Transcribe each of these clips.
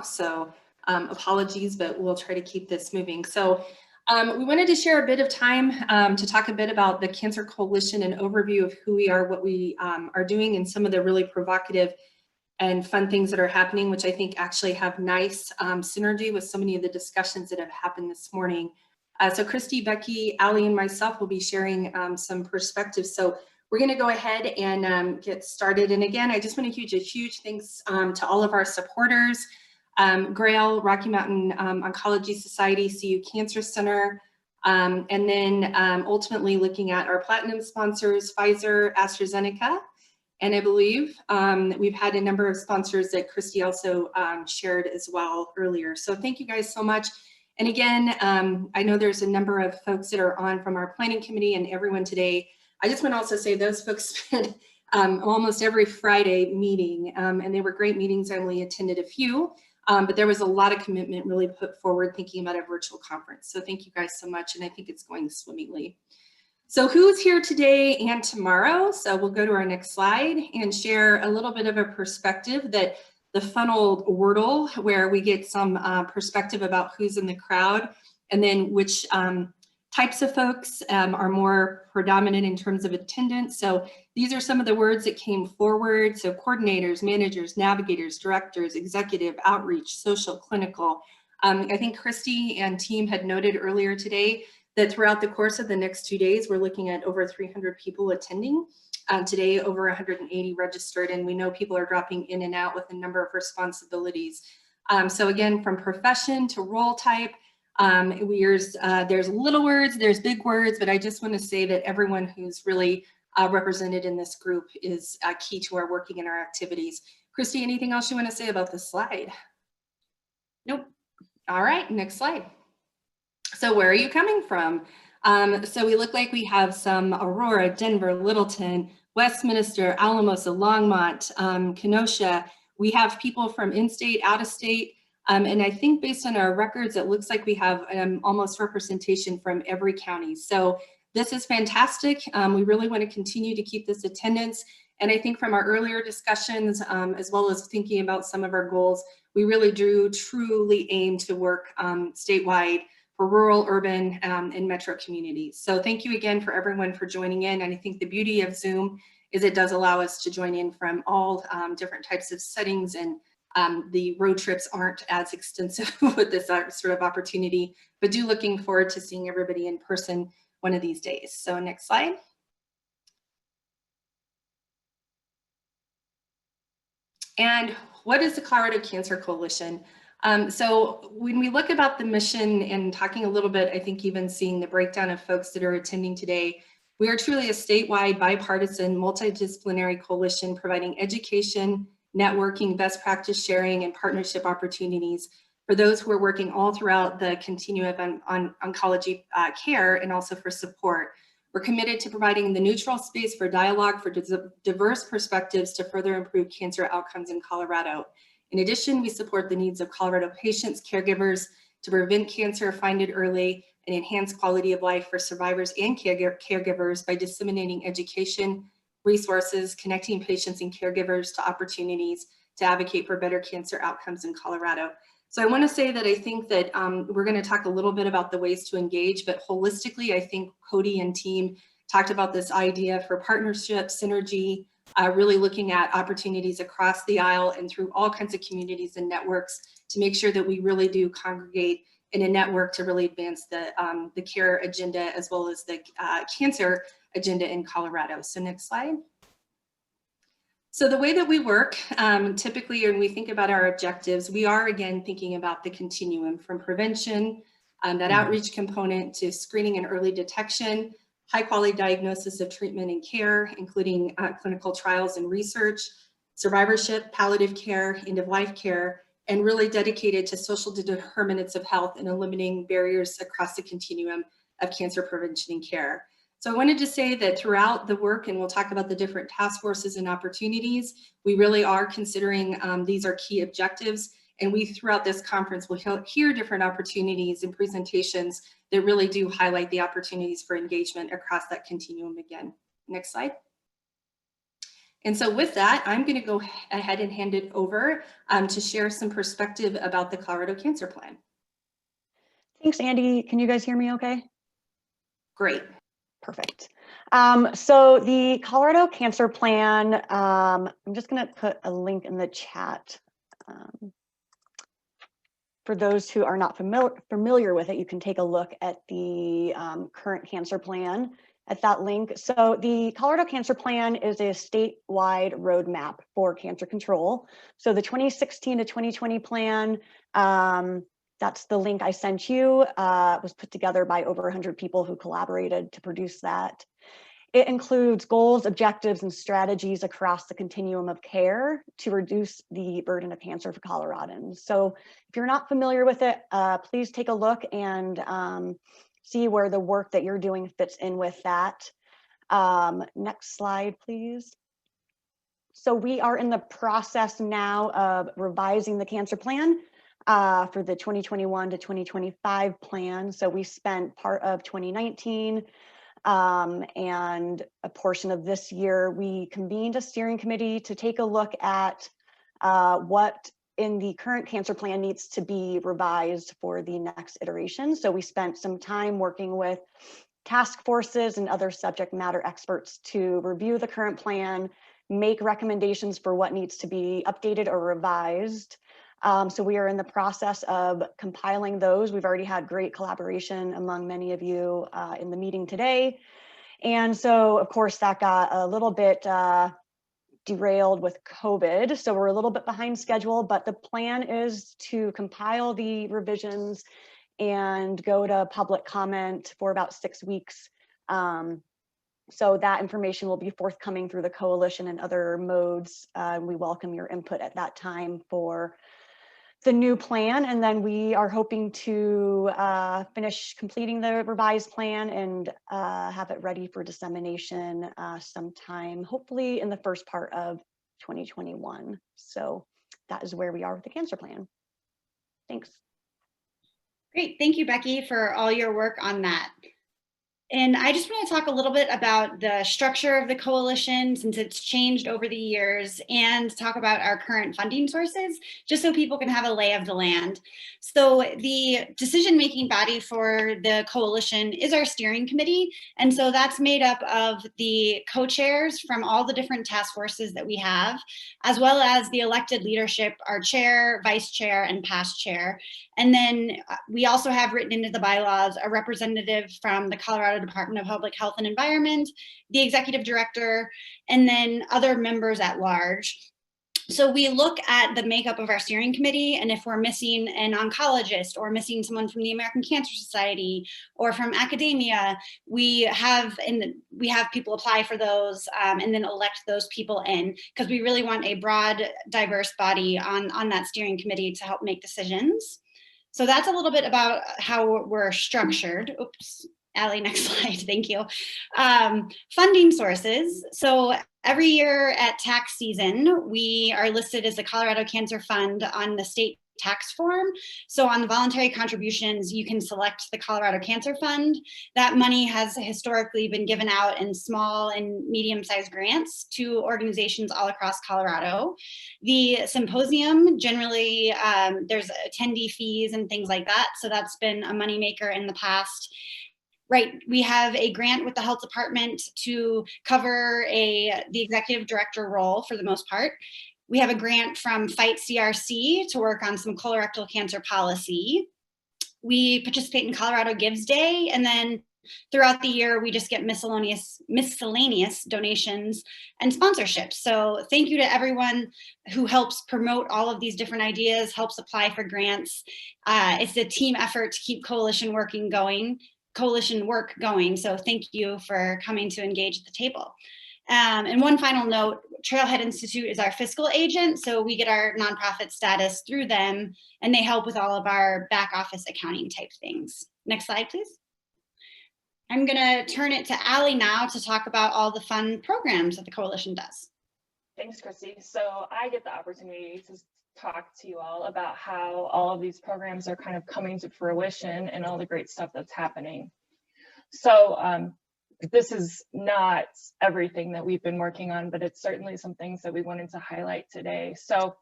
So apologies, but we'll try to keep this moving. So we wanted to share a bit of time to talk a bit about the Cancer Coalition, an overview of who we are, what we are doing, and some of the really provocative and fun things that are happening, which I think actually have nice synergy with so many of the discussions that have happened this morning. So Christy, Becky, Ali, and myself will be sharing some perspectives. So we're going to go ahead and get started. And again, I just want to give a huge thanks to all of our supporters, GRAIL, Rocky Mountain Oncology Society, CU Cancer Center, and then ultimately looking at our platinum sponsors, Pfizer, AstraZeneca, and I believe we've had a number of sponsors that Christy also shared as well earlier. So thank you guys so much. And again, I know there's a number of folks that are on from our planning committee and everyone today. I just want to also say those folks spent almost every Friday meeting, and they were great meetings. I only attended a few, but there was a lot of commitment really put forward thinking about a virtual conference. So thank you guys so much, and I think it's going swimmingly. So who's here today and tomorrow? So we'll go to our next slide and share a little bit of a perspective that the funneled Wordle, where we get some perspective about who's in the crowd and then which types of folks are more predominant in terms of attendance. So these are some of the words that came forward. So coordinators, managers, navigators, directors, executive, outreach, social, clinical. I think Christy and team had noted earlier today that throughout the course of the next 2 days, we're looking at over 300 people attending. Today, over 180 registered, and we know people are dropping in and out with a number of responsibilities. So again, from profession to role type, there's little words, there's big words, but I just want to say that everyone who's really represented in this group is key to our working and our activities. Christy, anything else you want to say about this slide? Nope. All right, next slide. So where are you coming from? So we look like we have some Aurora, Denver, Littleton, Westminster, Alamosa, Longmont, Kenosha. We have people from in-state, out-of-state, and I think based on our records, it looks like we have almost representation from every county. So this is fantastic. We really want to continue to keep this attendance. And I think from our earlier discussions, as well as thinking about some of our goals, we really do truly aim to work statewide for rural, urban, and metro communities. So thank you again for everyone for joining in. And I think the beauty of Zoom is it does allow us to join in from all different types of settings, and the road trips aren't as extensive with this sort of opportunity, but do looking forward to seeing everybody in person one of these days. So next slide. And what is the Colorado Cancer Coalition? So when we look about the mission and talking a little bit, I think even seeing the breakdown of folks that are attending today, we are truly a statewide, bipartisan, multidisciplinary coalition providing education, networking, best practice sharing, and partnership opportunities for those who are working all throughout the continuum on oncology care and also for support. We're committed to providing the neutral space for dialogue for diverse perspectives to further improve cancer outcomes in Colorado. In addition, we support the needs of Colorado patients, caregivers to prevent cancer, find it early, and enhance quality of life for survivors and caregivers by disseminating education, resources, connecting patients and caregivers to opportunities to advocate for better cancer outcomes in Colorado. So I want to say that I think that we're going to talk a little bit about the ways to engage, but holistically, I think Cody and team talked about this idea for partnership, synergy, really looking at opportunities across the aisle and through all kinds of communities and networks to make sure that we really do congregate in a network to really advance the care agenda as well as the cancer agenda in Colorado. So next slide. So the way that we work, typically when we think about our objectives, we are again thinking about the continuum from prevention, that outreach component, to screening and early detection, high quality diagnosis of treatment and care, including clinical trials and research, survivorship, palliative care, end of life care, and really dedicated to social determinants of health and eliminating barriers across the continuum of cancer prevention and care. So I wanted to say that throughout the work, and we'll talk about the different task forces and opportunities, we really are considering these are key objectives. And we, throughout this conference, will hear different opportunities and presentations that really do highlight the opportunities for engagement across that continuum again. Next slide. And so with that, I'm going to go ahead and hand it over to share some perspective about the Colorado Cancer Plan. Thanks, Andy. Can you guys hear me okay? Great. Perfect. So the Colorado Cancer Plan, I'm just going to put a link in the chat. For those who are not familiar with it, you can take a look at the current cancer plan at that link. So the Colorado Cancer Plan is a statewide roadmap for cancer control. So the 2016 to 2020 plan, that's the link I sent you, was put together by over 100 people who collaborated to produce that. It includes goals, objectives, and strategies across the continuum of care to reduce the burden of cancer for Coloradans. So if you're not familiar with it, please take a look and see where the work that you're doing fits in with that. Next slide, please. So we are in the process now of revising the cancer plan for the 2021 to 2025 plan. So we spent part of 2019 and a portion of this year, we convened a steering committee to take a look at what in the current cancer plan needs to be revised for the next iteration. So we spent some time working with task forces and other subject matter experts to review the current plan, make recommendations for what needs to be updated or revised. So we are in the process of compiling those. We've already had great collaboration among many of you in the meeting today. And so, of course, that got a little bit derailed with COVID. So we're a little bit behind schedule, but the plan is to compile the revisions and go to public comment for about 6 weeks. So that information will be forthcoming through the coalition and other modes. We welcome your input at that time for the new plan, and then we are hoping to finish completing the revised plan and have it ready for dissemination sometime, hopefully in the first part of 2021. So that is where we are with the cancer plan. Thanks. Great, thank you, Becky, for all your work on that. And I just want to talk a little bit about the structure of the coalition since it's changed over the years, and talk about our current funding sources, just so people can have a lay of the land. So the decision-making body for the coalition is our steering committee. And so that's made up of the co-chairs from all the different task forces that we have, as well as the elected leadership, our chair, vice chair, and past chair. And then we also have written into the bylaws a representative from the Colorado Department of Public Health and Environment, the executive director, and then other members at large. So we look at the makeup of our steering committee, and if we're missing an oncologist or missing someone from the American Cancer Society or from academia, we have people apply for those and then elect those people in, because we really want a broad, diverse body on that steering committee to help make decisions. So that's a little bit about how we're structured. Oops, Allie, next slide, thank you. Funding sources. So every year at tax season, we are listed as the Colorado Cancer Fund on the state tax form. So on the voluntary contributions, you can select the Colorado Cancer Fund. That money has historically been given out in small and medium-sized grants to organizations all across Colorado. The Symposium, generally, there's attendee fees and things like that. So that's been a moneymaker in the past. Right, we have a grant with the health department to cover the executive director role for the most part. We have a grant from Fight CRC to work on some colorectal cancer policy. We participate in Colorado Gives Day, and then throughout the year, we just get miscellaneous donations and sponsorships. So thank you to everyone who helps promote all of these different ideas, helps apply for grants. It's a team effort to keep coalition work going. So thank you for coming to engage at the table. And one final note, Trailhead Institute is our fiscal agent. So we get our nonprofit status through them, and they help with all of our back office accounting type things. Next slide, please. I'm gonna turn it to Allie now to talk about all the fun programs that the coalition does. Thanks, Christy. So I get the opportunity to talk to you all about how all of these programs are kind of coming to fruition and all the great stuff that's happening. So this is not everything that we've been working on, but it's certainly some things that we wanted to highlight today. So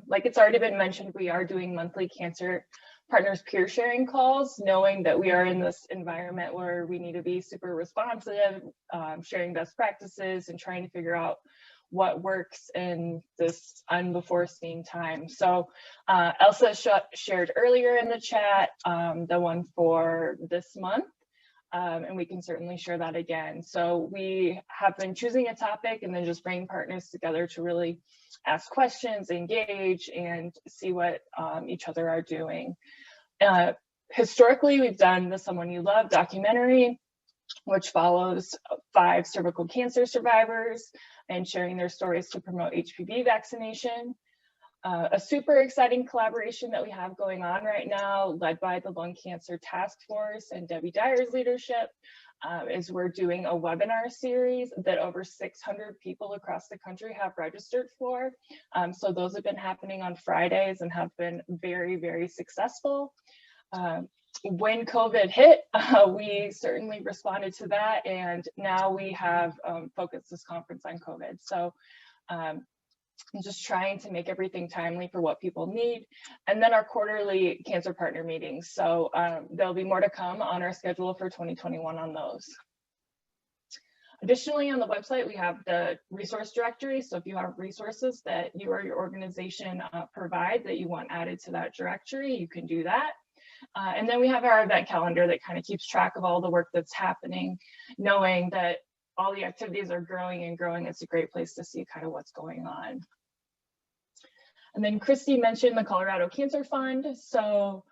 like it's already been mentioned, we are doing monthly Cancer Partners peer sharing calls, knowing that we are in this environment where we need to be super responsive, sharing best practices and trying to figure out what works in this unforeseen time. So Elsa shared earlier in the chat the one for this month. And we can certainly share that again. So we have been choosing a topic and then just bringing partners together to really ask questions, engage, and see what each other are doing. Historically, we've done the Someone You Love documentary, which follows 5 cervical cancer survivors and sharing their stories to promote HPV vaccination. A super exciting collaboration that we have going on right now, led by the Lung Cancer Task Force and Debbie Dyer's leadership, is we're doing a webinar series that over 600 people across the country have registered for. So those have been happening on Fridays and have been very, very successful. When COVID hit, we certainly responded to that, and now we have focused this conference on COVID. So I'm just trying to make everything timely for what people need. And then our quarterly cancer partner meetings. So there'll be more to come on our schedule for 2021 on those. Additionally, on the website, we have the resource directory. So if you have resources that you or your organization provide that you want added to that directory, you can do that. And then we have our event calendar that kind of keeps track of all the work that's happening, knowing that all the activities are growing and growing. It's a great place to see kind of what's going on. And then Christy mentioned the Colorado Cancer Fund. So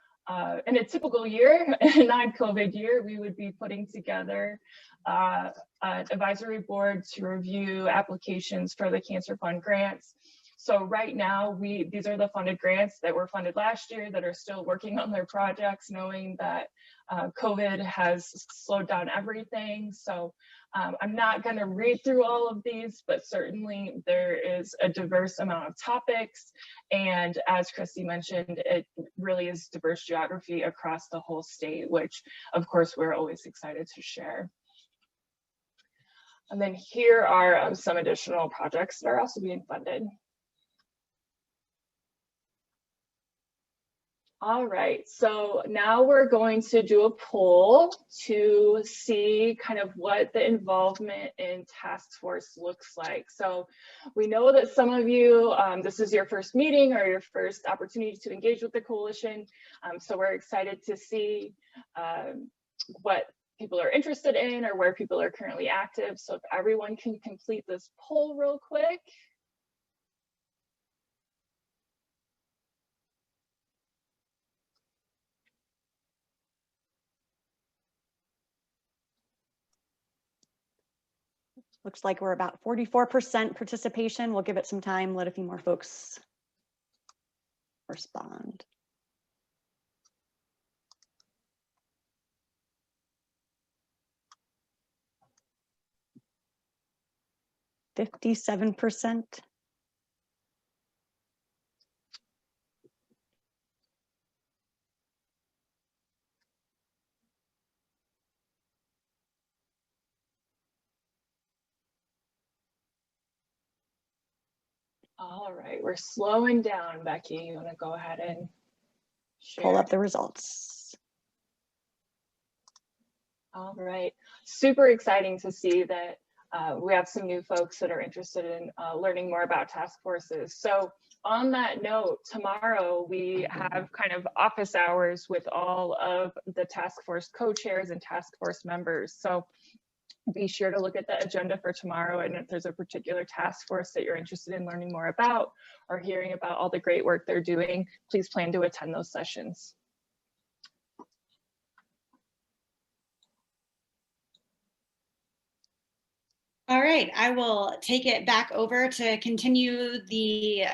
in a typical year, a non-COVID year, we would be putting together an advisory board to review applications for the Cancer Fund grants. So right now, these are the funded grants that were funded last year that are still working on their projects, knowing that COVID has slowed down everything. So I'm not going to read through all of these, but certainly there is a diverse amount of topics. And as Christy mentioned, it really is diverse geography across the whole state, which of course we're always excited to share. And then here are some additional projects that are also being funded. All right, so now we're going to do a poll to see kind of what the involvement in task force looks like. So we know that some of you, this is your first meeting or your first opportunity to engage with the coalition. So we're excited to see what people are interested in or where people are currently active. So if everyone can complete this poll real quick. Looks like we're about 44% participation. We'll give it some time, let a few more folks respond. %57%. All right, we're slowing down, Becky. You want to go ahead and share? Pull up the results. All right, super exciting to see that we have some new folks that are interested in learning more about task forces. So on that note, tomorrow we have kind of office hours with all of the task force co-chairs and task force members. So be sure to look at the agenda for tomorrow, and if there's a particular task force that you're interested in learning more about or hearing about all the great work they're doing, please plan to attend those sessions. All right, I will take it back over to continue the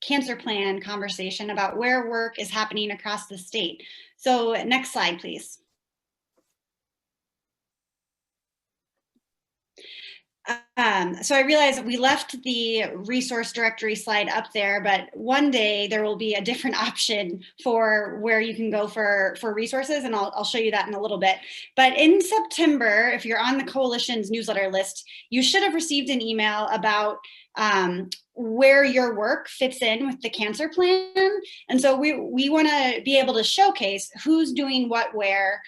cancer plan conversation about where work is happening across the state. So next slide, please. So I realized we left the resource directory slide up there, but one day there will be a different option for where you can go for resources, and I'll show you that in a little bit. But in September, if you're on the coalition's newsletter list, you should have received an email about where your work fits in with the cancer plan. And so we want to be able to showcase who's doing what where.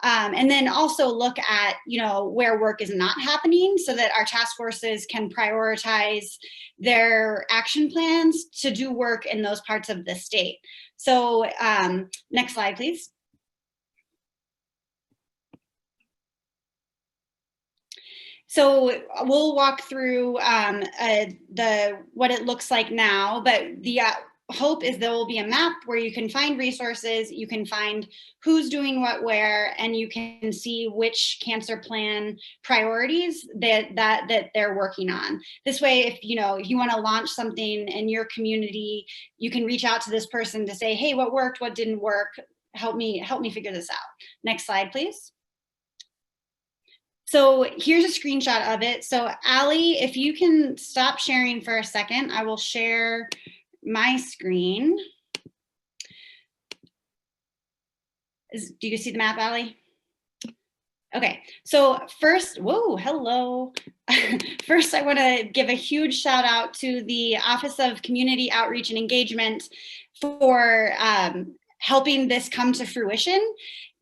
And then also look at, where work is not happening so that our task forces can prioritize their action plans to do work in those parts of the state. So next slide, please. So we'll walk through what it looks like now, but the hope is there will be a map where you can find resources, you can find who's doing what where, and you can see which cancer plan priorities that they're working on. This way, if you want to launch something in your community, you can reach out to this person to say, hey, what worked, what didn't work, help me figure this out. Next slide, please. So here's a screenshot of it. So Allie, if you can stop sharing for a second, I will share my screen. Do you see the map, Allie? Okay, so first, whoa, hello. First, I want to give a huge shout out to the Office of Community Outreach and Engagement for helping this come to fruition.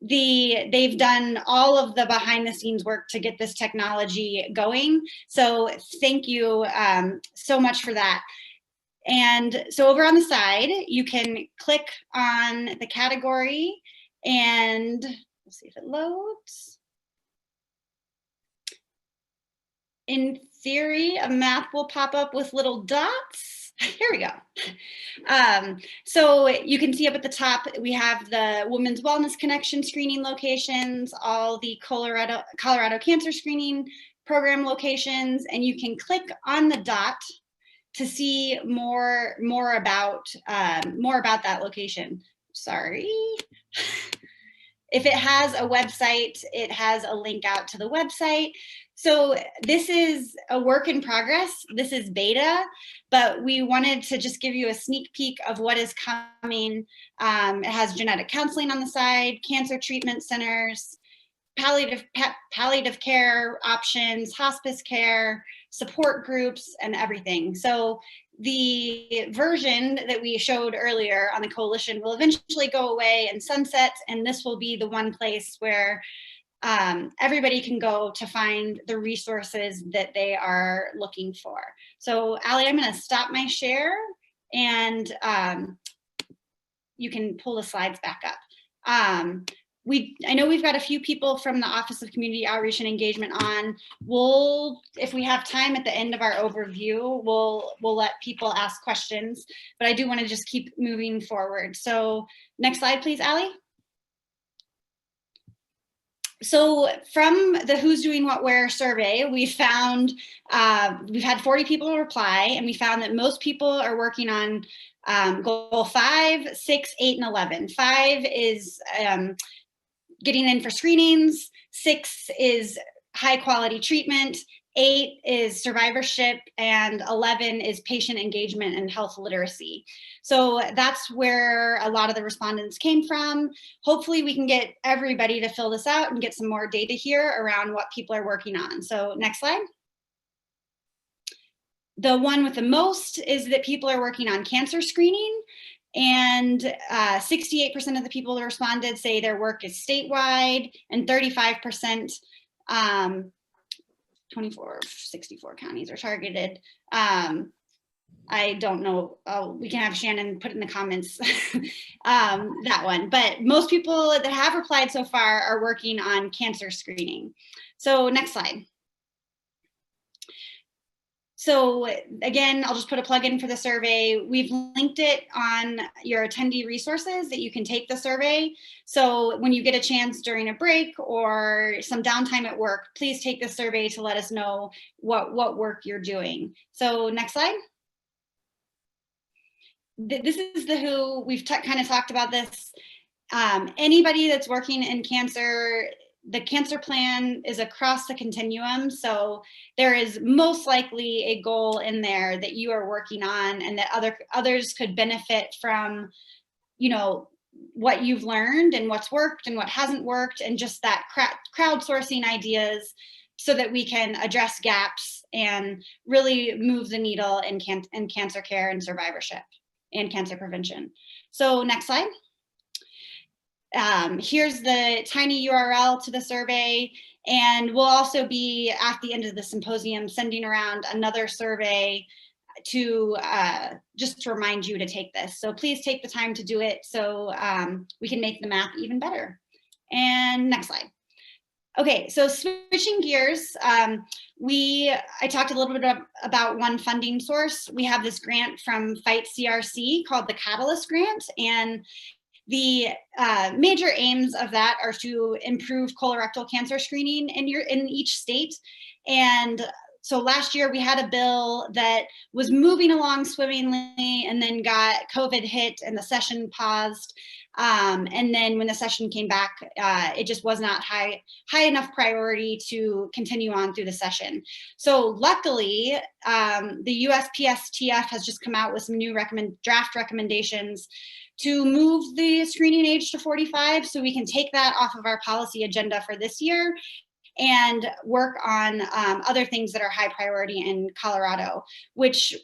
They've done all of the behind the scenes work to get this technology going. So thank you so much for that. And so over on the side, you can click on the category and we'll see if it loads. In theory, a map will pop up with little dots. Here we go. So you can see up at the top, we have the Women's Wellness Connection screening locations, all the Colorado Cancer Screening Program locations, and you can click on the dot to see more about that location. Sorry. If it has a website, it has a link out to the website. So this is a work in progress. This is beta, but we wanted to just give you a sneak peek of what is coming. It has genetic counseling on the side, cancer treatment centers, palliative care options, hospice care, support groups, and everything. So the version that we showed earlier on the coalition will eventually go away and sunset, and this will be the one place where everybody can go to find the resources that they are looking for. So Allie, I'm going to stop my share, and you can pull the slides back up. I know we've got a few people from the Office of Community Outreach and Engagement on. If we have time at the end of our overview, we'll let people ask questions, but I do want to just keep moving forward. So next slide, please, Allie. So from the Who's Doing What Where survey, we found we've had 40 people reply, and we found that most people are working on goal 5, 6, 8, and 11. 5 is getting in for screenings, 6 is high quality treatment, 8 is survivorship, and 11 is patient engagement and health literacy. So that's where a lot of the respondents came from. Hopefully we can get everybody to fill this out and get some more data here around what people are working on. So next slide. The one with the most is that people are working on cancer screening. And 68% of the people that responded say their work is statewide, and 35%, 64 counties are targeted. I don't know, we can have Shannon put in the comments that one, but most people that have replied so far are working on cancer screening. So next slide. So again, I'll just put a plug in for the survey. We've linked it on your attendee resources that you can take the survey. So when you get a chance during a break or some downtime at work, please take the survey to let us know what work you're doing. So next slide. This is the who. We've kind of talked about this. Anybody that's working in cancer the cancer plan is across the continuum. So there is most likely a goal in there that you are working on and that others could benefit from, you know, what you've learned and what's worked and what hasn't worked, and just that crowdsourcing ideas so that we can address gaps and really move the needle in cancer care and survivorship and cancer prevention. So next slide. Here's the tiny URL to the survey, and we'll also be at the end of the symposium sending around another survey to just to remind you to take this. So please take the time to do it so we can make the map even better. And next slide. Okay, so switching gears, I talked a little bit about one funding source. We have this grant from Fight CRC called the Catalyst Grant, and the major aims of that are to improve colorectal cancer screening in each state. And so last year we had a bill that was moving along swimmingly, and then got COVID hit and the session paused. And then when the session came back, it just was not high enough priority to continue on through the session. So luckily, the USPSTF has just come out with some new draft recommendations to move the screening age to 45, so we can take that off of our policy agenda for this year and work on other things that are high priority in Colorado, which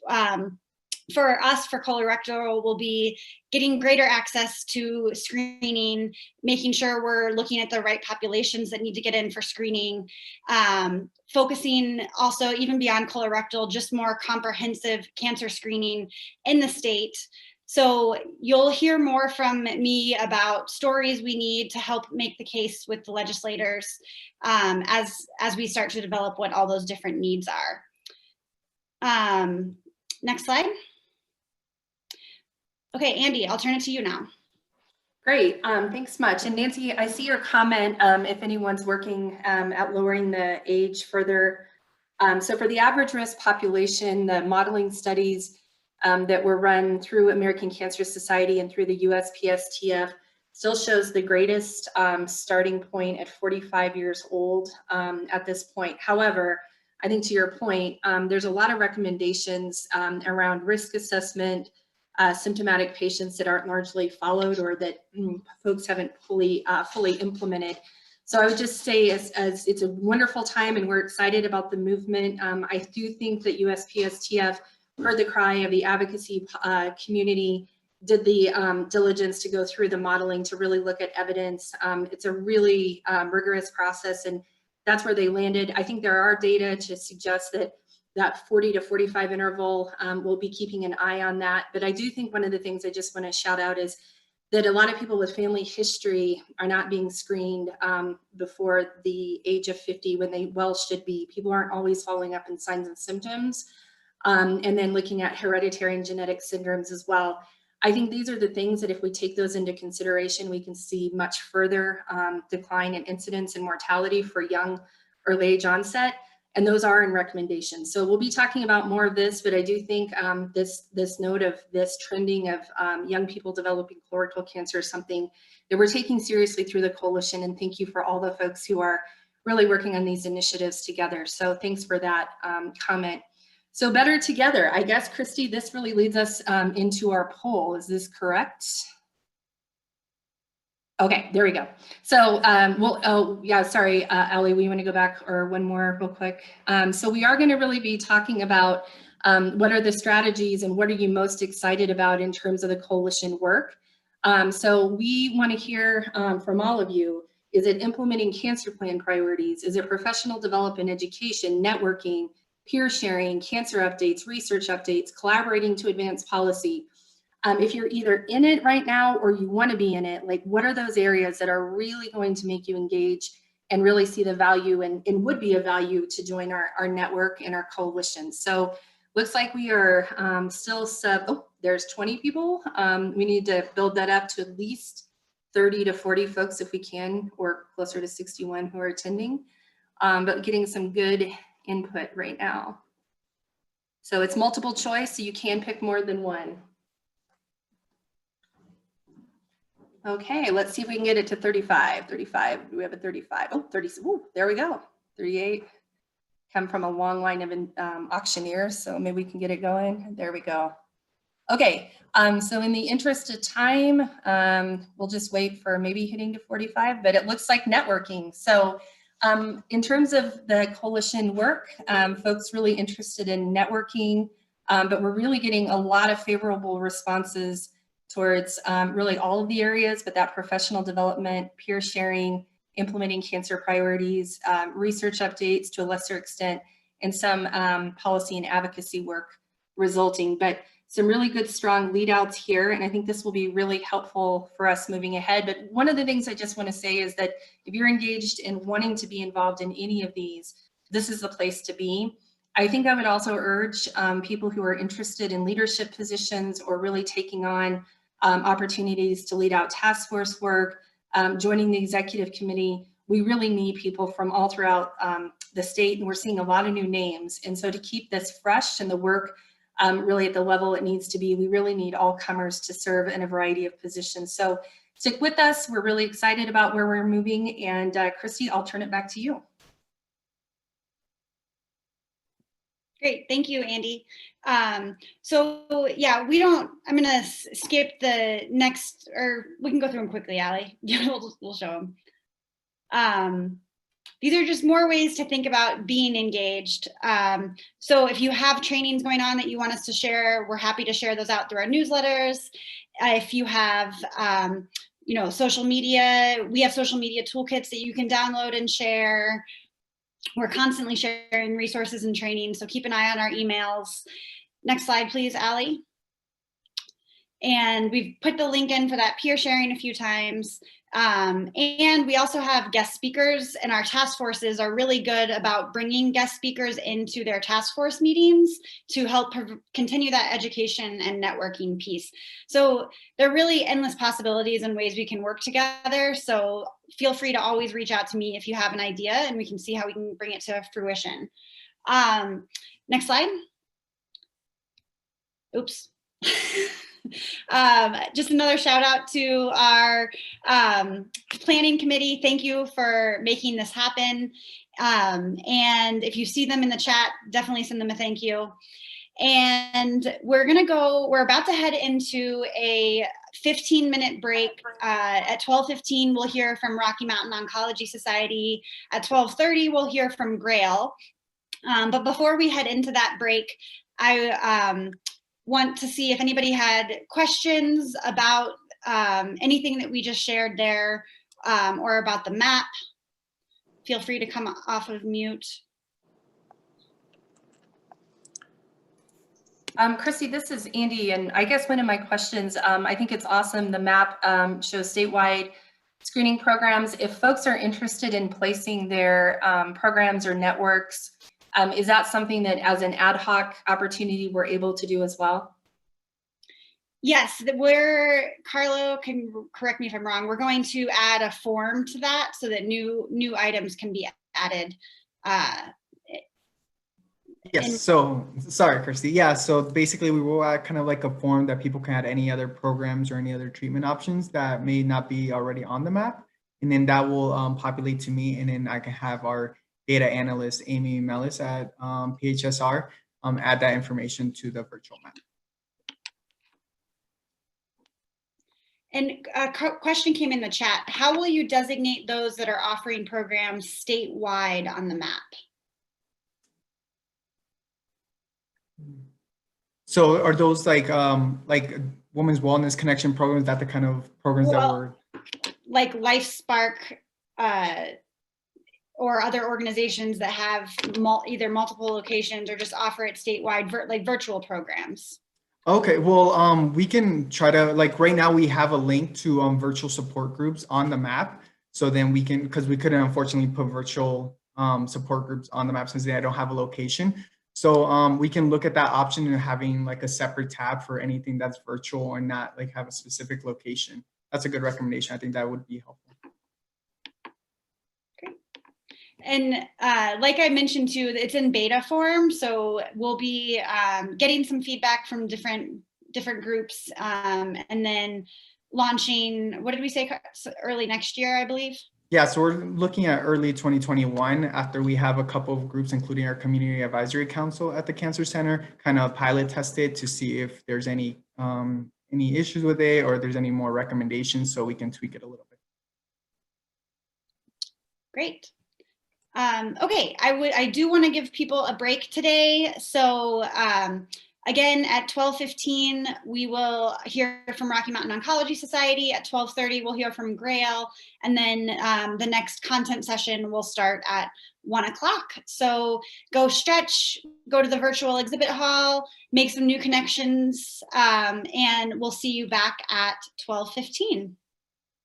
for us, for colorectal, will be getting greater access to screening, making sure we're looking at the right populations that need to get in for screening, focusing also even beyond colorectal, just more comprehensive cancer screening in the state. So you'll hear more from me about stories we need to help make the case with the legislators as we start to develop what all those different needs are. Next slide. Okay, Andy, I'll turn it to you now. Great, thanks much. And Nancy, I see your comment, if anyone's working at lowering the age further. So for the average risk population, the modeling studies that were run through American Cancer Society and through the USPSTF still shows the greatest starting point at 45 years old at this point. However, I think to your point, there's a lot of recommendations around risk assessment, symptomatic patients that aren't largely followed or that folks haven't fully implemented. So I would just say as it's a wonderful time and we're excited about the movement. I do think that USPSTF heard the cry of the advocacy community, did the diligence to go through the modeling to really look at evidence. It's a really rigorous process, and that's where they landed. I think there are data to suggest that 40 to 45 interval, we'll be keeping an eye on that. But I do think one of the things I just want to shout out is that a lot of people with family history are not being screened before the age of 50 when they well should be. People aren't always following up in signs and symptoms. And then looking at hereditary and genetic syndromes as well. I think these are the things that if we take those into consideration, we can see much further decline in incidence and mortality for young early age onset. And those are in recommendations. So we'll be talking about more of this, but I do think this note of this trending of young people developing colorectal cancer is something that we're taking seriously through the coalition. And thank you for all the folks who are really working on these initiatives together. So thanks for that comment. So better together, I guess, Christy, this really leads us into our poll. Is this correct? Okay, there we go. So sorry, Allie, we want to go back or one more real quick. So we are going to really be talking about what are the strategies and what are you most excited about in terms of the coalition work. So we want to hear from all of you. Is it implementing cancer plan priorities? Is it professional development, education, networking, peer sharing, cancer updates, research updates, collaborating to advance policy? If you're either in it right now or you want to be in it, like what are those areas that are really going to make you engage and really see the value and would be a value to join our network and our coalition? So looks like we are still there's 20 people. We need to build that up to at least 30 to 40 folks if we can, or closer to 61 who are attending, but getting some good input right now. So it's multiple choice, so you can pick more than one. Okay, let's see if we can get it to 35. 35, do we have a 35? Oh, 30, ooh, there we go. 38. Come from a long line of auctioneers, so maybe we can get it going. There we go. Okay, so in the interest of time, we'll just wait for maybe hitting to 45, but it looks like networking. So in terms of the coalition work, folks really interested in networking, but we're really getting a lot of favorable responses towards really all of the areas, but that professional development, peer sharing, implementing cancer priorities, research updates to a lesser extent, and some policy and advocacy work resulting. But some really good, strong lead outs here. And I think this will be really helpful for us moving ahead. But one of the things I just want to say is that if you're engaged in wanting to be involved in any of these, this is the place to be. I think I would also urge people who are interested in leadership positions or really taking on opportunities to lead out task force work, joining the executive committee. We really need people from all throughout the state, and we're seeing a lot of new names. And so to keep this fresh and the work really at the level it needs to be, we really need all comers to serve in a variety of positions. So stick with us. We're really excited about where we're moving. And Christy, I'll turn it back to you. Great, thank you, Andy. So yeah, I'm gonna skip the next, or we can go through them quickly, Allie. We'll show them. These are just more ways to think about being engaged. So if you have trainings going on that you want us to share, we're happy to share those out through our newsletters. If you have, social media, we have social media toolkits that you can download and share. We're constantly sharing resources and training, so keep an eye on our emails. Next slide, please, Allie. And we've put the link in for that peer sharing a few times. And we also have guest speakers, and our task forces are really good about bringing guest speakers into their task force meetings to help continue that education and networking piece. So there are really endless possibilities and ways we can work together. So feel free to always reach out to me if you have an idea, and we can see how we can bring it to fruition. Next slide. Oops. Just another shout out to our planning committee. Thank you for making this happen. And if you see them in the chat, definitely send them a thank you. And we're about to head into a 15-minute break. At 12:15, we'll hear from Rocky Mountain Oncology Society. At 12:30, we'll hear from Grail. But before we head into that break, I want to see if anybody had questions about anything that we just shared there, or about the map. Feel free to come off of mute. Christy, this is Andy, and I guess one of my questions, I think it's awesome. The map shows statewide screening programs. If folks are interested in placing their programs or networks, is that something that as an ad hoc opportunity we're able to do as well? Yes, Carlo can correct me if I'm wrong, we're going to add a form to that so that new items can be added. Yes, so sorry, Kirsty. Yeah, so basically we will add kind of like a form that people can add any other programs or any other treatment options that may not be already on the map. And then that will populate to me, and then I can have our data analyst, Amy Mellis at PHSR, add that information to the virtual map. And a question came in the chat. How will you designate those that are offering programs statewide on the map? So are those like Women's Wellness Connection programs, that the kind of programs that were? Like LifeSpark or other organizations that have either multiple locations or just offer it statewide, like virtual programs. Okay, well, we can try to, like right now we have a link to virtual support groups on the map. So then we can, because we couldn't unfortunately put virtual support groups on the map since I don't have a location. So we can look at that option and having like a separate tab for anything that's virtual or not like have a specific location. That's a good recommendation. I think that would be helpful. Great. And like I mentioned too, it's in beta form, so we'll be getting some feedback from different groups, and then launching, what did we say, early next year, I believe? Yeah, so we're looking at early 2021 after we have a couple of groups, including our Community Advisory Council at the Cancer Center, kind of pilot test it to see if there's any issues with it or there's any more recommendations so we can tweak it a little bit. Great. Okay, I do want to give people a break today. So again, at 12:15, we will hear from Rocky Mountain Oncology Society. At 12:30, we'll hear from Grail. And then the next content session will start at 1 o'clock. So go stretch, go to the virtual exhibit hall, make some new connections, and we'll see you back at 12:15.